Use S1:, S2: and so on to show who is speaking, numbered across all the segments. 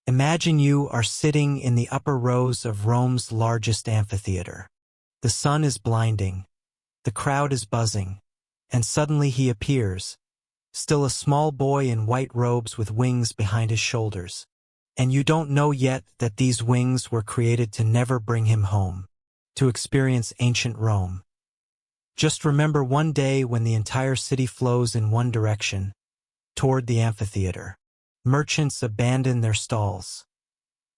S1: Imagine you are sitting in the upper rows of Rome's largest amphitheater. The sun is blinding, the crowd is buzzing, and suddenly he appears, still a small boy in white robes with wings behind his shoulders. And you don't know yet that these wings were created to never bring him home, to experience ancient Rome. Just remember one day when the entire city flows in one direction, toward the amphitheater. Merchants abandon their stalls.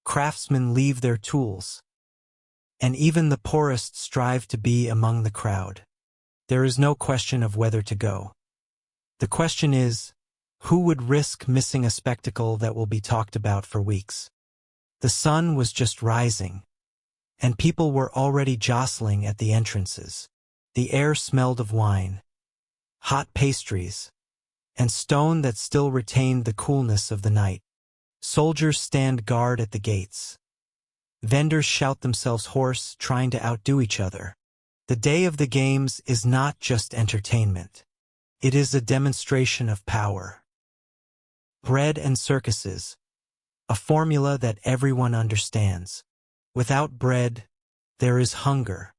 S1: Craftsmen leave their tools. And even the poorest strive to be among the crowd. There is no question of whether to go. The question is, who would risk missing a spectacle that will be talked about for weeks? The sun was just rising, and people were already jostling at the entrances. The air smelled of wine, hot pastries, and stone that still retained the coolness of the night. Soldiers stand guard at the gates. Vendors shout themselves hoarse, trying to outdo each other. The day of the games is not just entertainment. It is a demonstration of power. Bread and circuses, a formula that everyone understands. Without bread, there is hunger.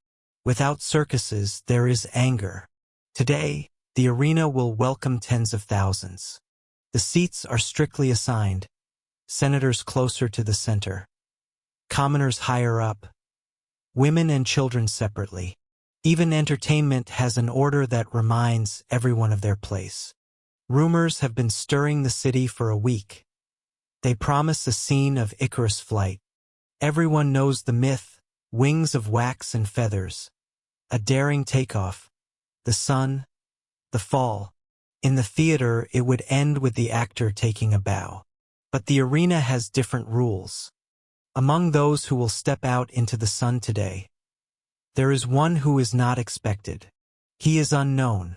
S1: Without circuses, there is anger. Today, the arena will welcome tens of thousands. The seats are strictly assigned, senators closer to the center, commoners higher up, women and children separately. Even entertainment has an order that reminds everyone of their place. Rumors have been stirring the city for a week. They promise a scene of Icarus' flight. Everyone knows the myth, wings of wax and feathers. A daring takeoff, the sun, the fall. In the theater, it would end with the actor taking a bow. But the arena has different rules. Among those who will step out into the sun today, there is one who is not expected. He is unknown.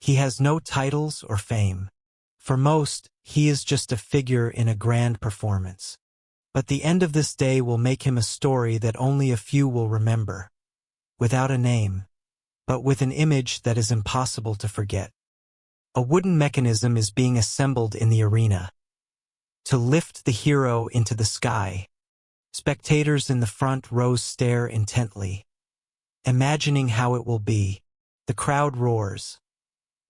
S1: He has no titles or fame. For most, he is just a figure in a grand performance. But the end of this day will make him a story that only a few will remember. Without a name, but with an image that is impossible to forget. A wooden mechanism is being assembled in the arena to lift the hero into the sky. Spectators in the front rows stare intently, imagining how it will be. The crowd roars,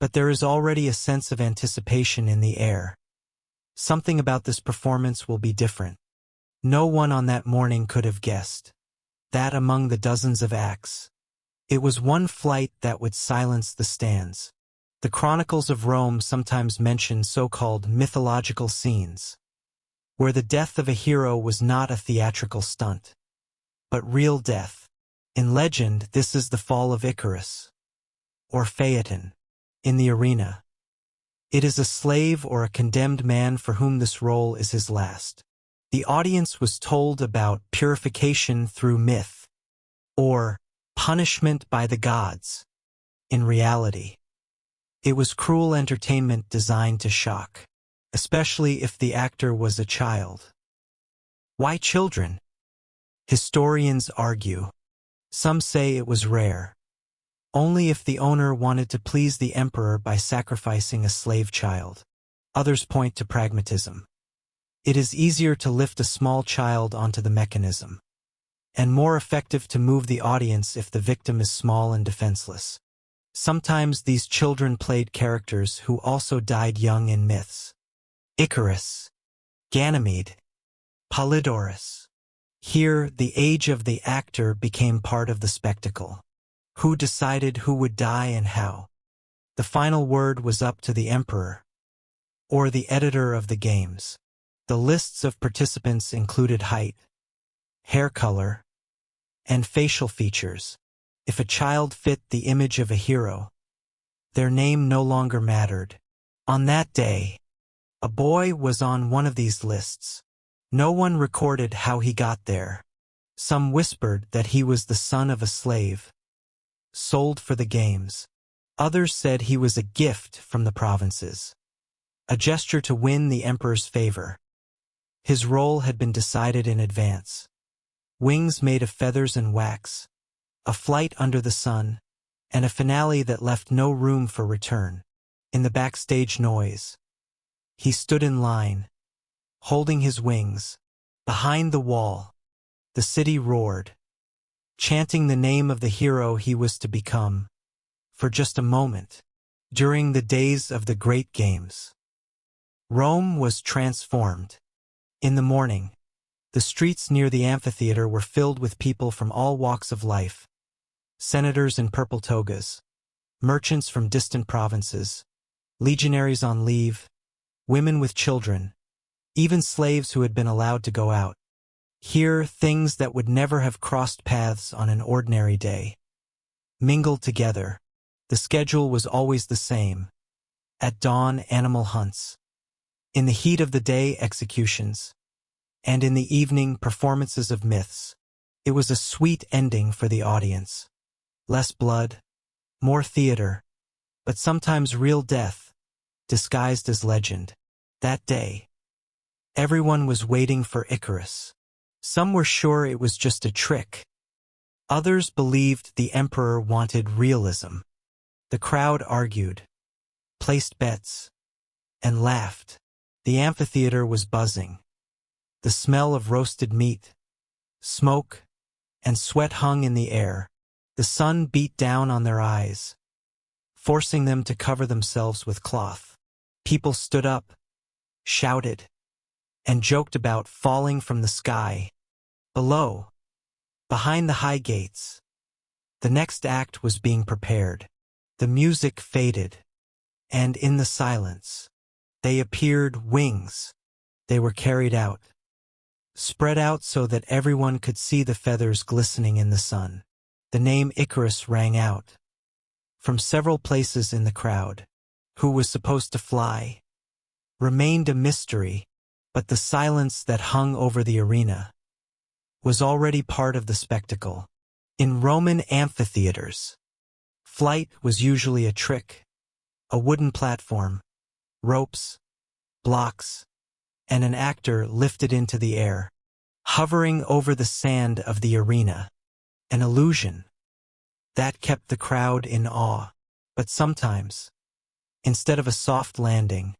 S1: but there is already a sense of anticipation in the air. Something about this performance will be different. No one on that morning could have guessed that among the dozens of acts, it was one flight that would silence the stands. The chronicles of Rome sometimes mention so-called mythological scenes, where the death of a hero was not a theatrical stunt, but real death. In legend, this is the fall of Icarus, or Phaeton, in the arena. It is a slave or a condemned man for whom this role is his last. The audience was told about purification through myth, or punishment by the gods. In reality, it was cruel entertainment designed to shock, especially if the actor was a child. Why children? Historians argue. Some say it was rare. Only if the owner wanted to please the emperor by sacrificing a slave child. Others point to pragmatism. It is easier to lift a small child onto the mechanism, and more effective to move the audience if the victim is small and defenseless. Sometimes these children played characters who also died young in myths. Icarus, Ganymede, Polydorus. Here, the age of the actor became part of the spectacle. Who decided who would die and how? The final word was up to the emperor, or the editor of the games. The lists of participants included height, hair color, and facial features. If a child fit the image of a hero, their name no longer mattered. On that day, a boy was on one of these lists. No one recorded how he got there. Some whispered that he was the son of a slave, sold for the games. Others said he was a gift from the provinces, a gesture to win the emperor's favor. His role had been decided in advance. Wings made of feathers and wax, a flight under the sun, and a finale that left no room for return. In the backstage noise, he stood in line, holding his wings. Behind the wall, the city roared, chanting the name of the hero he was to become. For just a moment, during the days of the great games, Rome was transformed. In the morning, the streets near the amphitheater were filled with people from all walks of life: senators in purple togas, merchants from distant provinces, legionaries on leave, women with children, even slaves who had been allowed to go out. Here, things that would never have crossed paths on an ordinary day mingled together. The schedule was always the same. At dawn, animal hunts. In the heat of the day, executions. And in the evening, performances of myths. It was a sweet ending for the audience. Less blood, more theater, but sometimes real death, disguised as legend. That day, everyone was waiting for Icarus. Some were sure it was just a trick. Others believed the emperor wanted realism. The crowd argued, placed bets, and laughed. The amphitheater was buzzing. The smell of roasted meat, smoke, and sweat hung in the air. The sun beat down on their eyes, forcing them to cover themselves with cloth. People stood up, shouted, and joked about falling from the sky. Below, behind the high gates, the next act was being prepared. The music faded, and in the silence, they appeared wings. They were carried out, spread out so that everyone could see the feathers glistening in the sun. The name Icarus rang out from several places in the crowd. Who was supposed to fly remained a mystery, but the silence that hung over the arena was already part of the spectacle. In Roman amphitheaters, flight was usually a trick: a wooden platform, ropes, blocks, and an actor lifted into the air, hovering over the sand of the arena. An illusion that kept the crowd in awe. But sometimes, instead of a soft landing,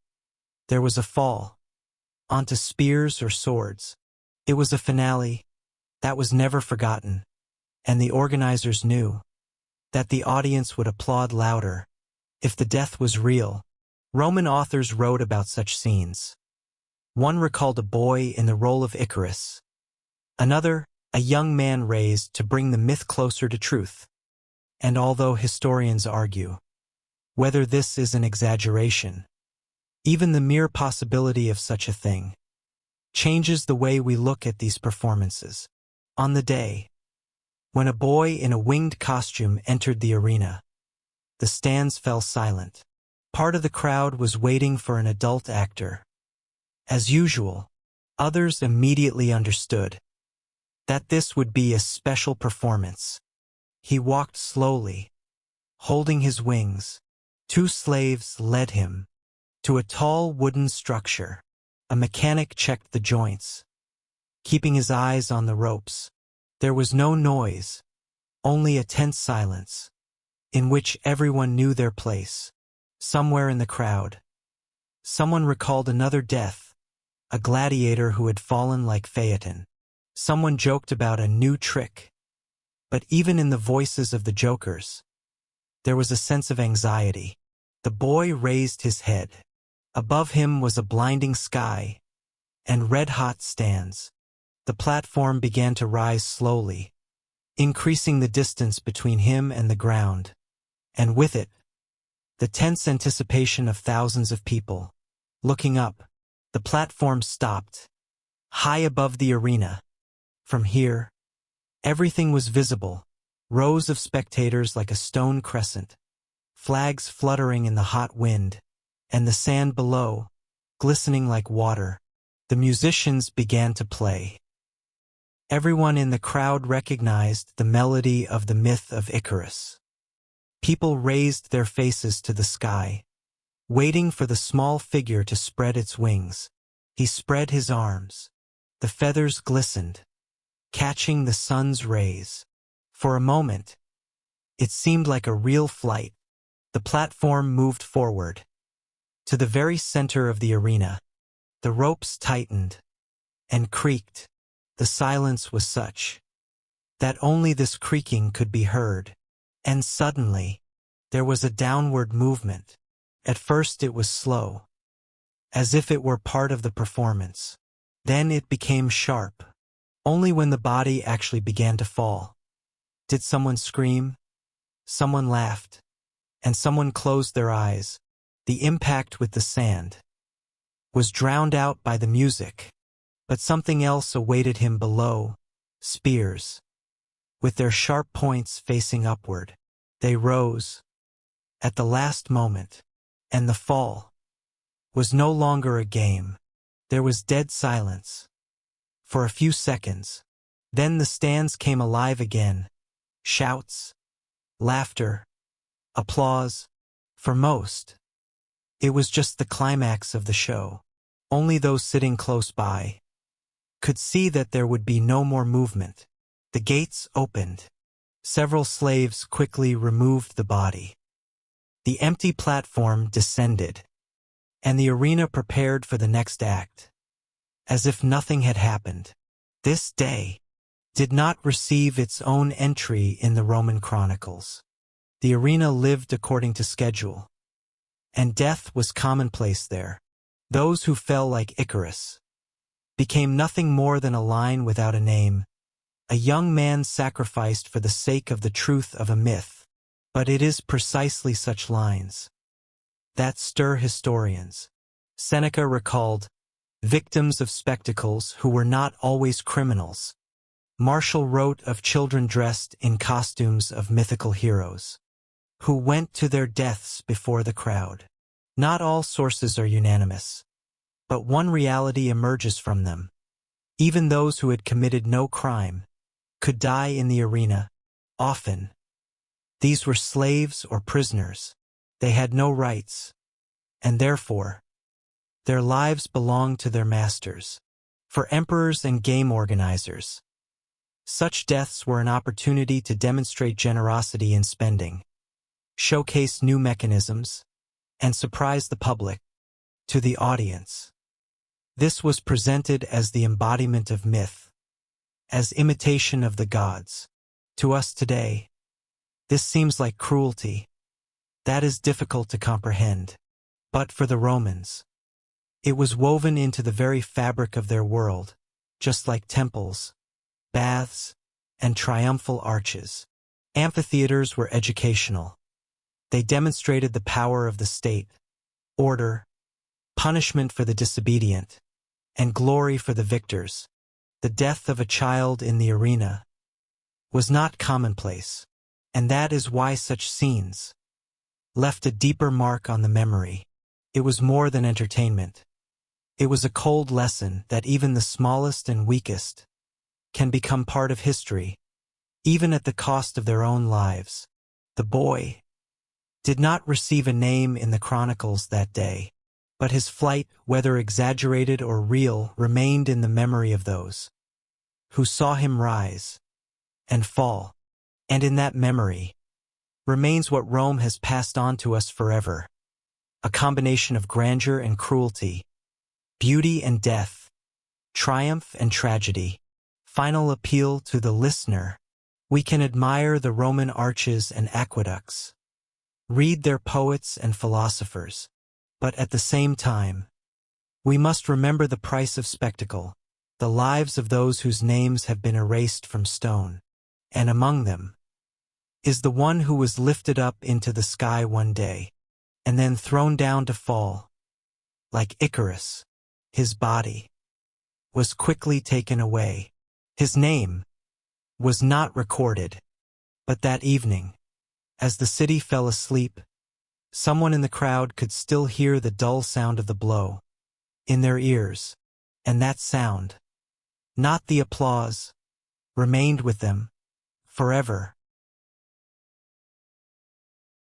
S1: there was a fall, onto spears or swords. It was a finale that was never forgotten, and the organizers knew that the audience would applaud louder if the death was real. Roman authors wrote about such scenes. One recalled a boy in the role of Icarus, another, a young man raised to bring the myth closer to truth. And although historians argue whether this is an exaggeration, even the mere possibility of such a thing changes the way we look at these performances. On the day when a boy in a winged costume entered the arena, the stands fell silent. Part of the crowd was waiting for an adult actor. As usual, others immediately understood that this would be a special performance. He walked slowly, holding his wings. Two slaves led him to a tall wooden structure. A mechanic checked the joints, keeping his eyes on the ropes. There was no noise, only a tense silence, in which everyone knew their place. Somewhere in the crowd, someone recalled another death, a gladiator who had fallen like Phaeton. Someone joked about a new trick. But even in the voices of the jokers, there was a sense of anxiety. The boy raised his head. Above him was a blinding sky and red-hot stands. The platform began to rise slowly, increasing the distance between him and the ground, and with it, the tense anticipation of thousands of people. Looking up, the platform stopped, high above the arena. From here, everything was visible: rows of spectators like a stone crescent, flags fluttering in the hot wind, and the sand below, glistening like water. The musicians began to play. Everyone in the crowd recognized the melody of the myth of Icarus. People raised their faces to the sky, waiting for the small figure to spread its wings. He spread his arms. The feathers glistened, catching the sun's rays. For a moment, it seemed like a real flight. The platform moved forward, to the very center of the arena. The ropes tightened and creaked. The silence was such that only this creaking could be heard. And suddenly, there was a downward movement. At first it was slow, as if it were part of the performance. Then it became sharp. Only when the body actually began to fall. Did someone scream? Someone laughed. And someone closed their eyes. The impact with the sand was drowned out by the music. But something else awaited him below. Spears, with their sharp points facing upward. They rose at the last moment, and the fall was no longer a game. There was dead silence for a few seconds. Then the stands came alive again. Shouts, laughter, applause. For most, it was just the climax of the show. Only those sitting close by could see that there would be no more movement. The gates opened. Several slaves quickly removed the body. The empty platform descended, and the arena prepared for the next act, as if nothing had happened. This day did not receive its own entry in the Roman chronicles. The arena lived according to schedule, and death was commonplace there. Those who fell like Icarus became nothing more than a line without a name, a young man sacrificed for the sake of the truth of a myth. But it is precisely such lines that stir historians. Seneca recalled victims of spectacles who were not always criminals. Martial wrote of children dressed in costumes of mythical heroes who went to their deaths before the crowd. Not all sources are unanimous, but one reality emerges from them. Even those who had committed no crime could die in the arena. Often, these were slaves or prisoners. They had no rights, and therefore, their lives belonged to their masters. For emperors and game organizers, such deaths were an opportunity to demonstrate generosity in spending, showcase new mechanisms, and surprise the public. To the audience, this was presented as the embodiment of myth, as imitation of the gods. To us today, this seems like cruelty. That is difficult to comprehend. But for the Romans, it was woven into the very fabric of their world, just like temples, baths, and triumphal arches. Amphitheaters were educational. They demonstrated the power of the state, order, punishment for the disobedient, and glory for the victors. The death of a child in the arena was not commonplace, and that is why such scenes left a deeper mark on the memory. It was more than entertainment. It was a cold lesson that even the smallest and weakest can become part of history, even at the cost of their own lives. The boy did not receive a name in the chronicles that day, but his flight, whether exaggerated or real, remained in the memory of those who saw him rise and fall. And in that memory remains what Rome has passed on to us forever, a combination of grandeur and cruelty, beauty and death, triumph and tragedy. Final appeal to the listener: we can admire the Roman arches and aqueducts, read their poets and philosophers, but at the same time, we must remember the price of spectacle, the lives of those whose names have been erased from stone. And among them is the one who was lifted up into the sky one day, and then thrown down to fall. Like Icarus, his body was quickly taken away. His name was not recorded, but that evening, as the city fell asleep, someone in the crowd could still hear the dull sound of the blow in their ears, and that sound, not the applause, remained with them forever.